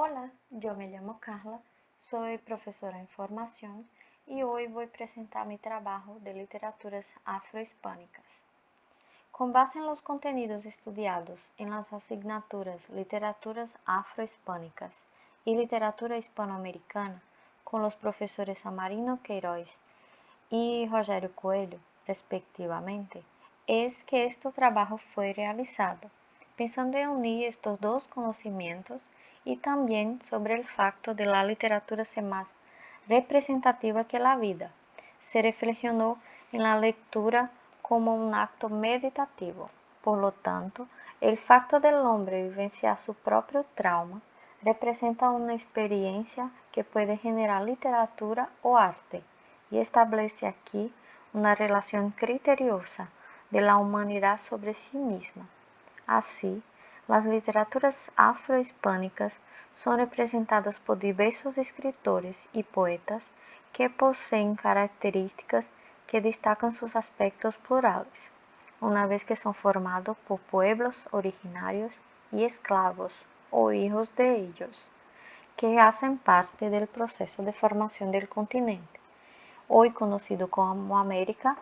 Hola, yo me llamo Carla, soy profesora en formación y hoy voy a presentar mi trabajo de literaturas afrohispánicas. Con base en los contenidos estudiados en las asignaturas Literaturas afrohispánicas y Literatura hispanoamericana con los profesores Amarino Queiroz y Rogério Coelho, respectivamente, es que este trabajo fue realizado, pensando en unir estos dos conocimientos y también sobre el facto de la literatura ser más representativa que la vida. Se reflexionó en la lectura como un acto meditativo. Por lo tanto, el facto del hombre vivenciar su propio trauma representa una experiencia que puede generar literatura o arte y establece aquí una relación criteriosa de la humanidad sobre sí misma. Así, las literaturas afrohispánicas son representadas por diversos escritores y poetas que poseen características que destacan sus aspectos plurales, una vez que son formados por pueblos originarios y esclavos o hijos de ellos, que hacen parte del proceso de formación del continente, hoy conocido como América,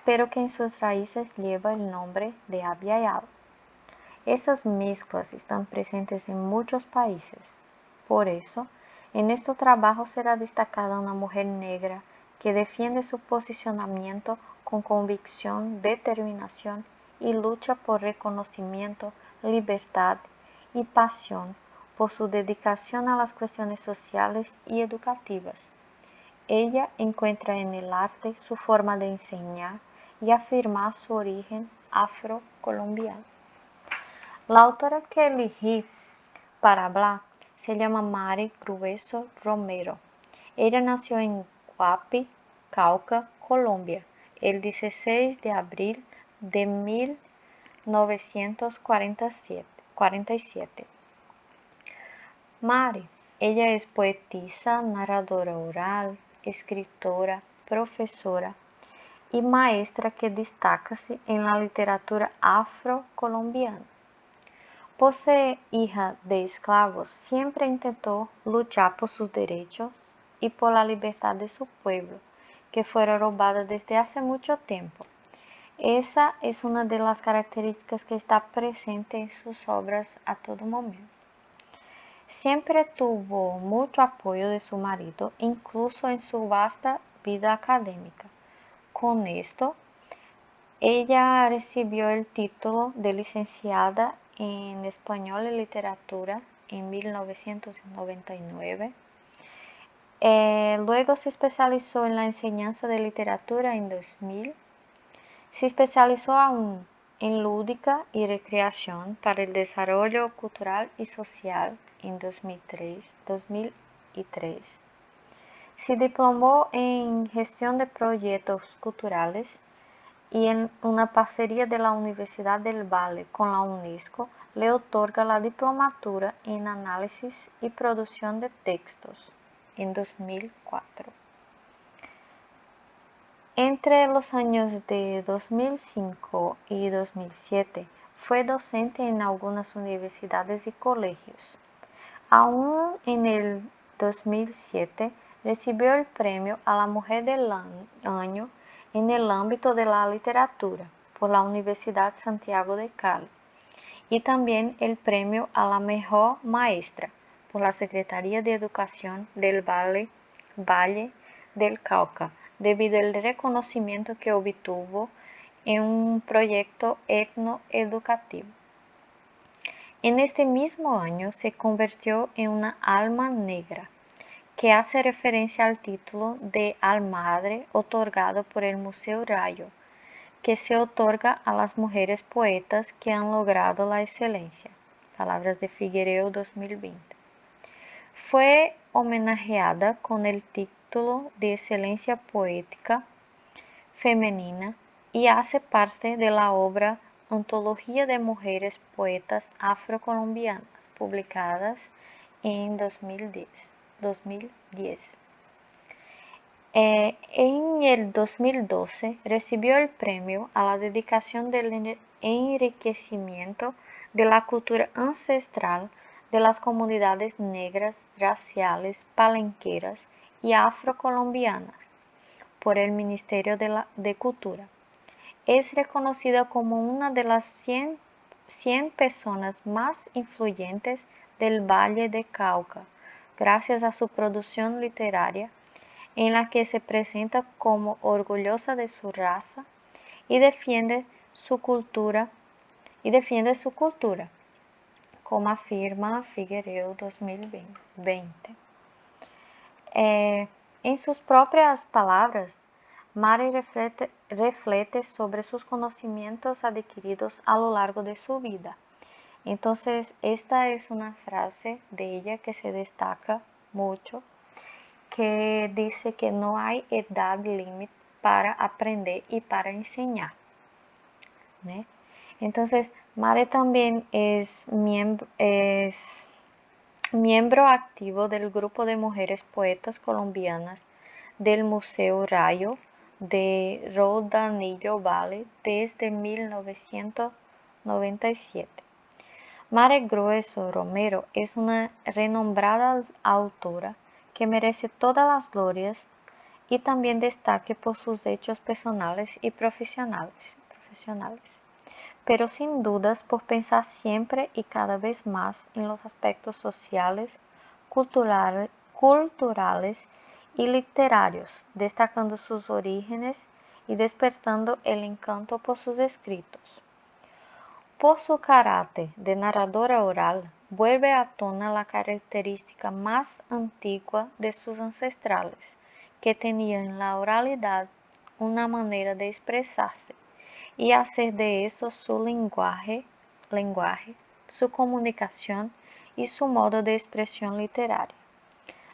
pero que en sus raíces lleva el nombre de Abya. Esas mezclas están presentes en muchos países. Por eso, en este trabajo será destacada una mujer negra que defiende su posicionamiento con convicción, determinación y lucha por reconocimiento, libertad y pasión por su dedicación a las cuestiones sociales y educativas. Ella encuentra en el arte su forma de enseñar y afirmar su origen afrocolombiano. La autora que elegí para hablar se llama Mari Grueso Romero. Ella nació en Guapi, Cauca, Colombia, el 16 de abril de 1947. Mari, ella es poetisa, narradora oral, escritora, profesora y maestra que destaca-se en la literatura afrocolombiana. Por ser hija de esclavos, siempre intentó luchar por sus derechos y por la libertad de su pueblo, que fuera robada desde hace mucho tiempo. Esa es una de las características que está presente en sus obras a todo momento. Siempre tuvo mucho apoyo de su marido, incluso en su vasta vida académica. Con esto, ella recibió el título de licenciada en Español y Literatura en 1999. Luego se especializó en la enseñanza de literatura en 2000. Se especializó aún en lúdica y recreación para el desarrollo cultural y social en 2003. Se diplomó en gestión de proyectos culturales y en una parcería de la Universidad del Valle con la UNESCO le otorga la diplomatura en análisis y producción de textos en 2004. Entre los años de 2005 y 2007 fue docente en algunas universidades y colegios. Aún en el 2007 recibió el premio a la Mujer del Año en el ámbito de la literatura por la Universidad Santiago de Cali y también el premio a la Mejor Maestra por la Secretaría de Educación del Valle del Cauca, debido al reconocimiento que obtuvo en un proyecto etnoeducativo. En este mismo año se convirtió en una alma negra, que hace referencia al título de almadre otorgado por el Museo Rayo, que se otorga a las mujeres poetas que han logrado la excelencia. Palabras de Figueiredo 2020. Fue homenajeada con el título de Excelencia Poética Femenina y hace parte de la obra Antología de Mujeres Poetas Afrocolombianas, publicadas en 2010. En el 2012 recibió el premio a la dedicación del enriquecimiento de la cultura ancestral de las comunidades negras, raciales, palenqueras y afrocolombianas por el Ministerio de Cultura. Es reconocida como una de las 100 personas más influyentes del Valle del Cauca, gracias a su producción literaria, en la que se presenta como orgullosa de su raza y defiende su cultura, como afirma Figueiredo 2020. En sus propias palabras, Mari reflete sobre sus conocimientos adquiridos a lo largo de su vida. Entonces, esta es una frase de ella que se destaca mucho, que dice que no hay edad límite para aprender y para enseñar, ¿no? Entonces, Mari también es miembro activo del grupo de mujeres poetas colombianas del Museo Rayo de Rodanillo Valle desde 1997. Mari Grueso Romero es una renombrada autora que merece todas las glorias y también destaque por sus hechos personales y profesionales, pero sin dudas por pensar siempre y cada vez más en los aspectos sociales, culturales y literarios, destacando sus orígenes y despertando el encanto por sus escritos. Por su carácter de narradora oral, vuelve a tona la característica más antigua de sus ancestrales, que tenían en la oralidad una manera de expresarse y hacer de eso su lenguaje, su comunicación y su modo de expresión literaria.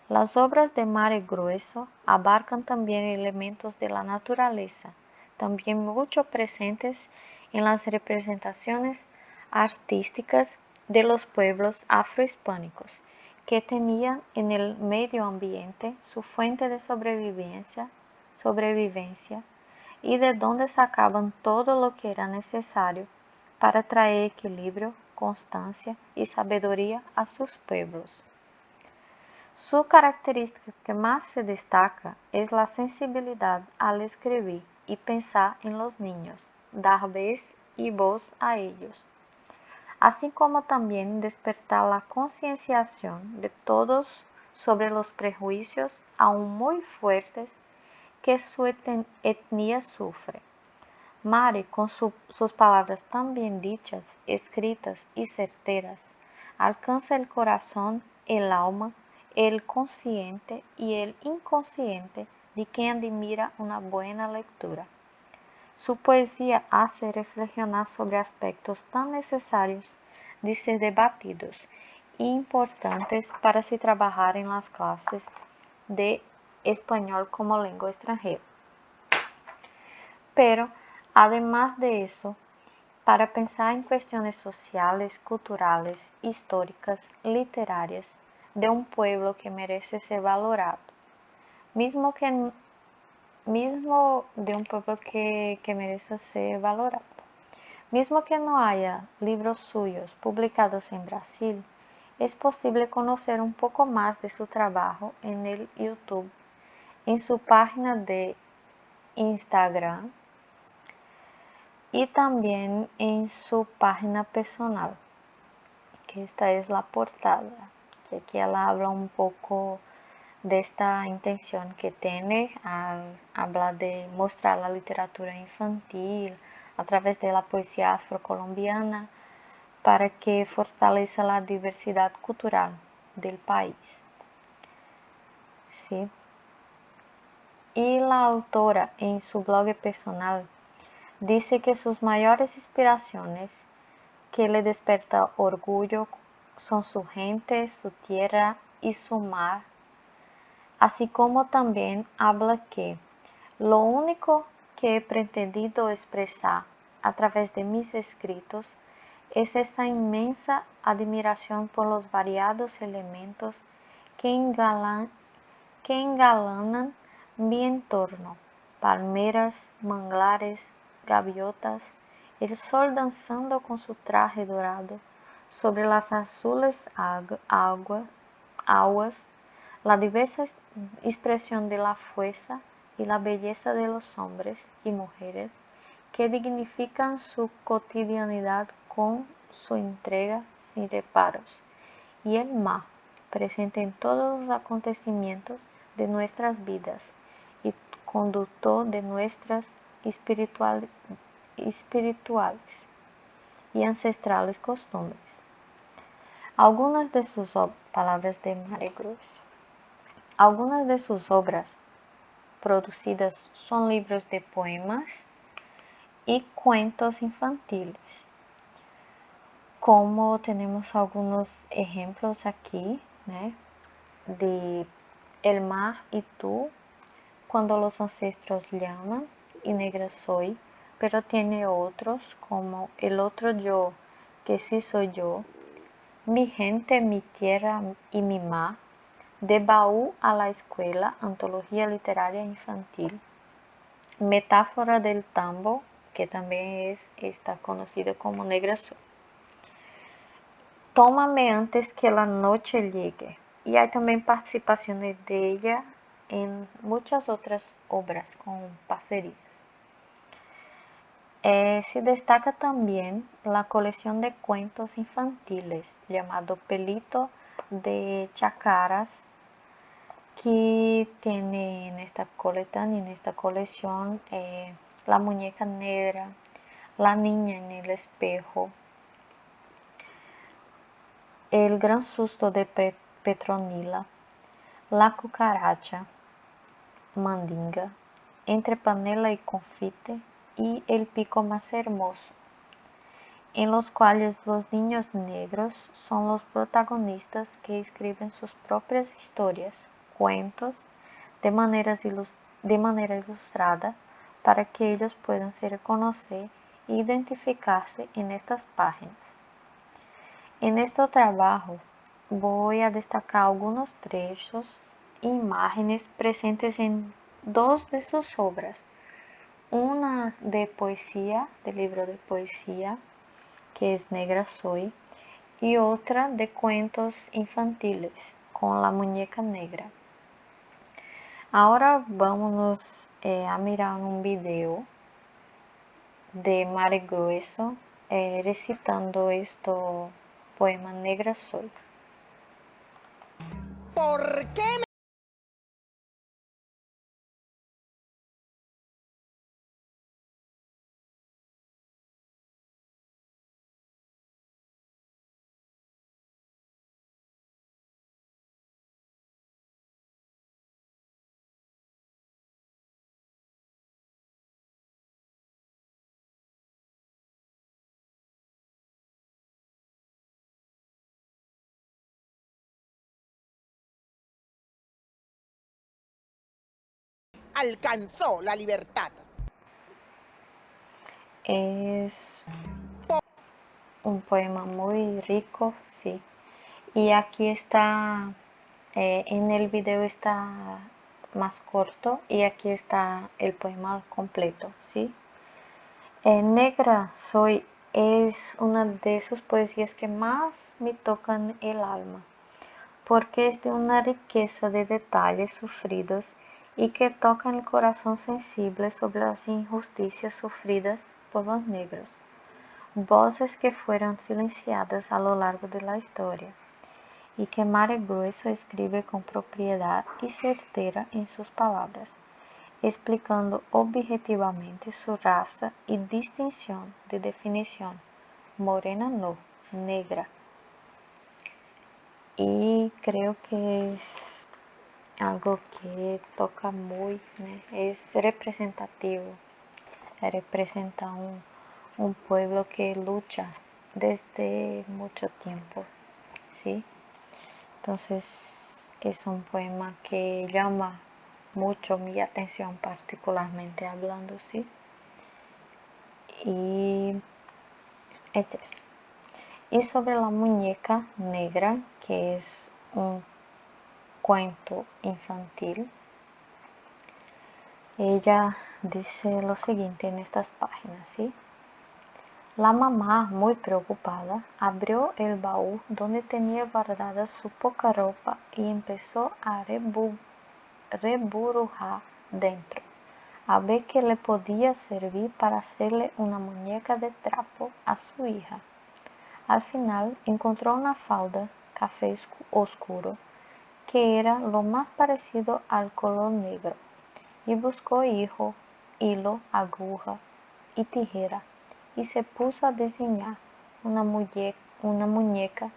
Las obras de Mari Grueso abarcan también elementos de la naturaleza, también mucho presentes en las representaciones artísticas de los pueblos afrohispánicos, que tenían en el medio ambiente su fuente de sobrevivencia y de donde sacaban todo lo que era necesario para traer equilibrio, constancia y sabiduría a sus pueblos. Su característica que más se destaca es la sensibilidad al escribir y pensar en los niños, dar vez y voz a ellos, así como también despertar la concienciación de todos sobre los prejuicios aún muy fuertes que su etnia sufre. Mari, con sus palabras tan bien dichas, escritas y certeras, alcanza el corazón, el alma, el consciente y el inconsciente de quien admira una buena lectura. Su poesía hace reflexionar sobre aspectos tan necesarios de ser debatidos e importantes para se trabajar en las clases de español como lengua extranjera. Pero, además de eso, para pensar en cuestiones sociales, culturales, históricas, literarias de un pueblo que merece ser valorado, mismo de un pueblo que merece ser valorado. Mismo que no haya libros suyos publicados en Brasil, es posible conocer un poco más de su trabajo en el YouTube, en su página de Instagram y también en su página personal, que esta es la portada, que aquí ella habla un poco de esta intención que tiene al hablar de mostrar la literatura infantil a través de la poesía afrocolombiana para que fortalezca la diversidad cultural del país. ¿Sí? Y la autora en su blog personal dice que sus mayores inspiraciones que le despierta orgullo son su gente, su tierra y su mar, así como también habla que lo único que he pretendido expresar a través de mis escritos es esa inmensa admiración por los variados elementos que engalanan mi entorno: palmeras, manglares, gaviotas, el sol danzando con su traje dorado, sobre las azules aguas, la diversa expresión de la fuerza y la belleza de los hombres y mujeres que dignifican su cotidianidad con su entrega sin reparos, y el mar, presente en todos los acontecimientos de nuestras vidas y conductor de nuestras espirituales y ancestrales costumbres. Algunas de sus palabras de Mare Grueso. Algunas de sus obras producidas son libros de poemas y cuentos infantiles. Como tenemos algunos ejemplos aquí, de El mar y tú, Cuando los ancestros llaman y Negra soy, pero tiene otros como El otro yo, que sí soy yo, Mi gente, mi tierra y mi mar, De baúl a la escuela, antología literaria infantil, Metáfora del tambo, que también está conocido como Negra soy, Tómame antes que la noche llegue. Y hay también participaciones de ella en muchas otras obras con parcerías. Se destaca también la colección de cuentos infantiles llamado Pelito de Chacaras, que tiene en esta coletánea, en esta colección, La muñeca negra, La niña en el espejo, El gran susto de Petronila, La cucaracha, Mandinga, Entre panela y confite y El pico más hermoso, en los cuales los niños negros son los protagonistas que escriben sus propias historias, cuentos, de manera ilustrada, para que ellos puedan se reconocer e identificarse en estas páginas. En este trabajo voy a destacar algunos trechos e imágenes presentes en dos de sus obras, una de poesía, del libro de poesía, que es Negra soy, y otra de cuentos infantiles, con La muñeca negra. Ahora vámonos a mirar un video de Mare Grueso recitando este poema Negra soy. ¿Por qué alcanzó la libertad? Es un poema muy rico, sí. Y aquí está, en el video está más corto y aquí está el poema completo, ¿sí? Negra soy es una de sus poesías que más me tocan el alma, porque es de una riqueza de detalles sufridos y que tocan el corazón sensible sobre las injusticias sufridas por los negros, voces que fueron silenciadas a lo largo de la historia, y que Mare Grueso escribe con propiedad y certeza en sus palabras, explicando objetivamente su raza y distinción de definición, morena no, negra. Y creo que es algo que toca muy, es representativo, representa un pueblo que lucha desde mucho tiempo, ¿sí? Entonces es un poema que llama mucho mi atención, particularmente hablando, ¿sí? Y es eso. Y sobre la muñeca negra, que es un cuento infantil, ella dice lo siguiente en estas páginas, ¿sí? La mamá, muy preocupada, abrió el baúl donde tenía guardada su poca ropa y empezó a reburujar dentro, a ver qué le podía servir para hacerle una muñeca de trapo a su hija. Al final encontró una falda café oscuro, que era lo más parecido al color negro, y buscó hilo, aguja y tijera, y se puso a diseñar una muñeca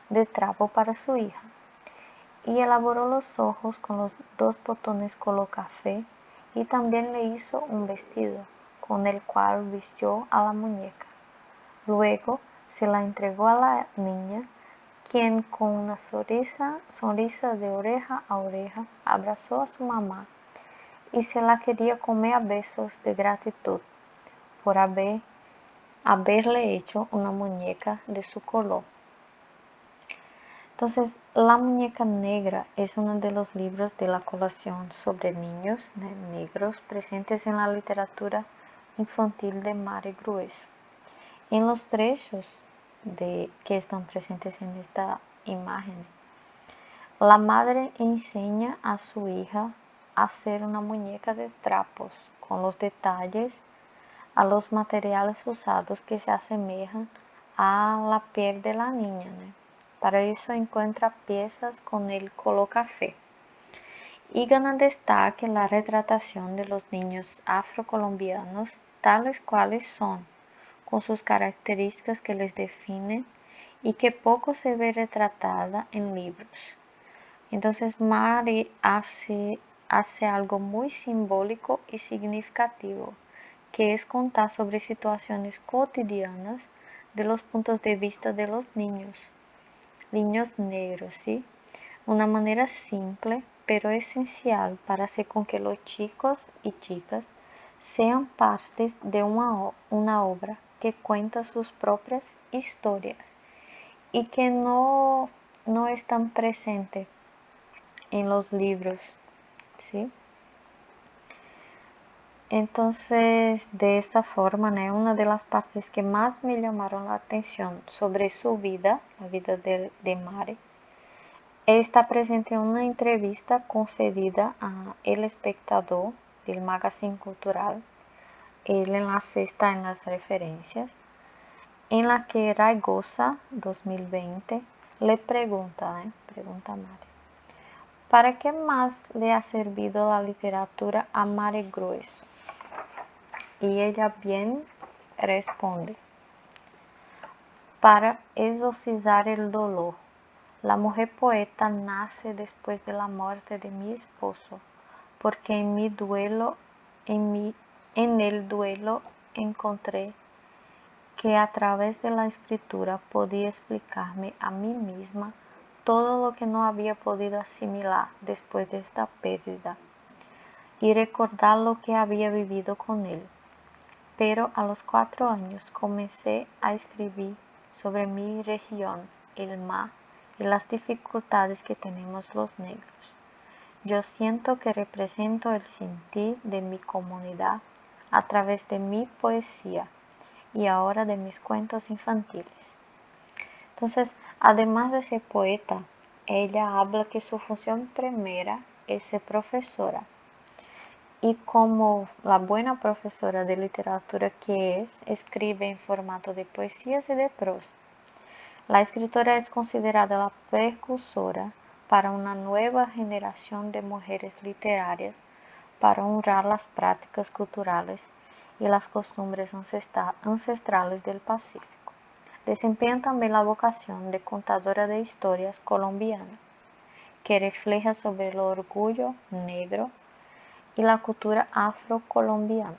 de trapo para su hija, y elaboró los ojos con los dos botones color café, y también le hizo un vestido, con el cual vistió a la muñeca. Luego se la entregó a la niña, quien con una sonrisa de oreja a oreja abrazó a su mamá y se la quería comer a besos de gratitud por haberle hecho una muñeca de su color. Entonces, La muñeca negra es uno de los libros de la colección sobre niños negros presentes en la literatura infantil de Mare Grueso. En los trechos que están presentes en esta imagen, la madre enseña a su hija a hacer una muñeca de trapos con los detalles a los materiales usados que se asemejan a la piel de la niña, ¿no? Para eso encuentra piezas con el color café. Y gana destaque la retratación de los niños afrocolombianos tales cuales son, con sus características que les definen y que poco se ve retratada en libros. Entonces Mari hace algo muy simbólico y significativo, que es contar sobre situaciones cotidianas de los puntos de vista de los niños negros, ¿sí? Una manera simple pero esencial para hacer con que los chicos y chicas sean partes de una obra que cuenta sus propias historias y que no están presentes en los libros, ¿sí? Entonces, de esta forma, ¿no? Una de las partes que más me llamaron la atención sobre su vida, la vida de Mari, está presente en una entrevista concedida a El Espectador del Magazine Cultural. El enlace está en las referencias, en la que Raigosa 2020 le pregunta a Mari, ¿para qué más le ha servido la literatura a Mare Grueso? Y ella bien responde, para exorcizar el dolor. La mujer poeta nace después de la muerte de mi esposo, porque en el duelo encontré que a través de la escritura podía explicarme a mí misma todo lo que no había podido asimilar después de esta pérdida y recordar lo que había vivido con él. Pero a los 4 años comencé a escribir sobre mi región, el mar, y las dificultades que tenemos los negros. Yo siento que represento el sentir de mi comunidad a través de mi poesía y ahora de mis cuentos infantiles. Entonces, además de ser poeta, ella habla que su función primera es ser profesora. Y como la buena profesora de literatura que es, escribe en formato de poesías y de prosa. La escritora es considerada la precursora para una nueva generación de mujeres literarias para honrar las prácticas culturales y las costumbres ancestrales del Pacífico. Desempeña también la vocación de contadora de historias colombiana, que refleja sobre el orgullo negro y la cultura afrocolombiana.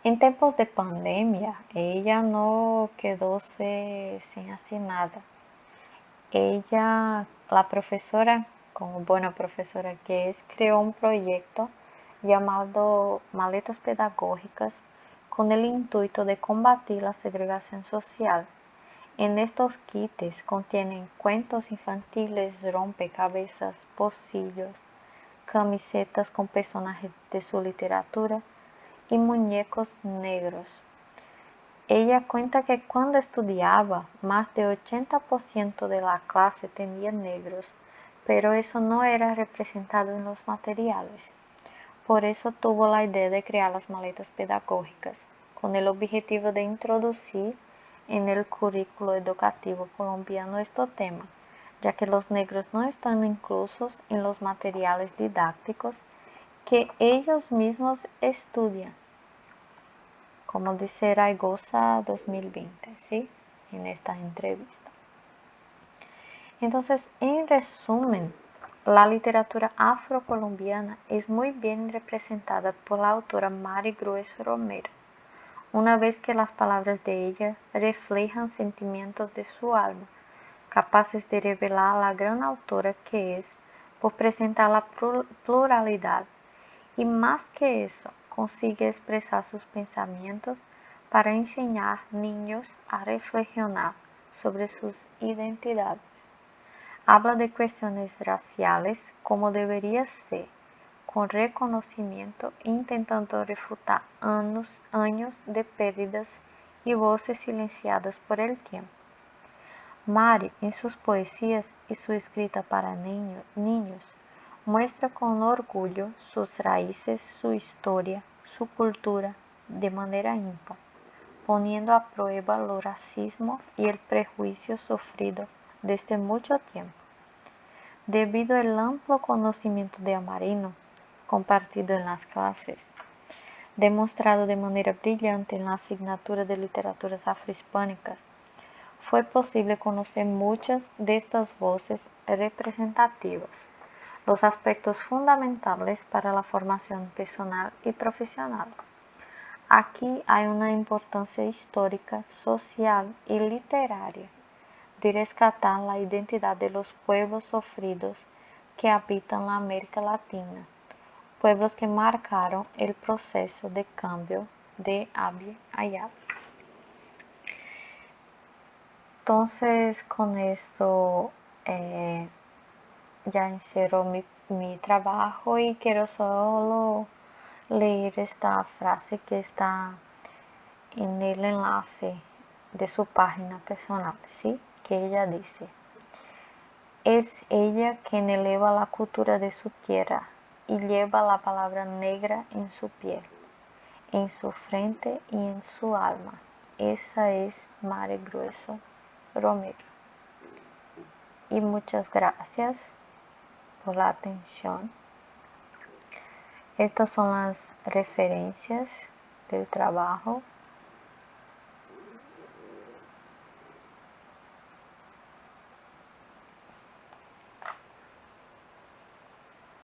En tiempos de pandemia, ella no quedó sin hacer nada. Ella, la profesora, como buena profesora que es, creó un proyecto llamado Maletas Pedagógicas con el intuito de combatir la segregación social. En estos kits contienen cuentos infantiles, rompecabezas, pocillos, camisetas con personajes de su literatura y muñecos negros. Ella cuenta que cuando estudiaba, más de 80% de la clase tenía negros, pero eso no era representado en los materiales. Por eso tuvo la idea de crear las maletas pedagógicas, con el objetivo de introducir en el currículo educativo colombiano este tema, ya que los negros no están inclusos en los materiales didácticos que ellos mismos estudian, como dice Raigosa 2020, ¿sí? En esta entrevista. Entonces, en resumen, la literatura afrocolombiana es muy bien representada por la autora Mari Grueso Romero, una vez que las palabras de ella reflejan sentimientos de su alma, capaces de revelar a la gran autora que es, por presentar la pluralidad, y más que eso, consigue expresar sus pensamientos para enseñar niños a reflexionar sobre sus identidades. Habla de cuestiones raciales como debería ser, con reconocimiento, intentando refutar años de pérdidas y voces silenciadas por el tiempo. Mari, en sus poesías y su escrita para niños, muestra con orgullo sus raíces, su historia, su cultura, de manera ímpar, poniendo a prueba el racismo y el prejuicio sufrido desde mucho tiempo. Debido al amplio conocimiento de Amarino, compartido en las clases, demostrado de manera brillante en la asignatura de literaturas afrohispánicas, fue posible conocer muchas de estas voces representativas, los aspectos fundamentales para la formación personal y profesional. Aquí hay una importancia histórica, social y literaria de rescatar la identidad de los pueblos sufridos que habitan la América Latina, pueblos que marcaron el proceso de cambio de Abiy Ahmed. Entonces, con esto ya encierro mi trabajo y quiero solo leer esta frase que está en el enlace de su página personal, ¿sí? Que ella dice: es ella quien eleva la cultura de su tierra y lleva la palabra negra en su piel, en su frente y en su alma. Esa es Mari Grueso Romero. Y muchas gracias por la atención. Estas son las referencias del trabajo.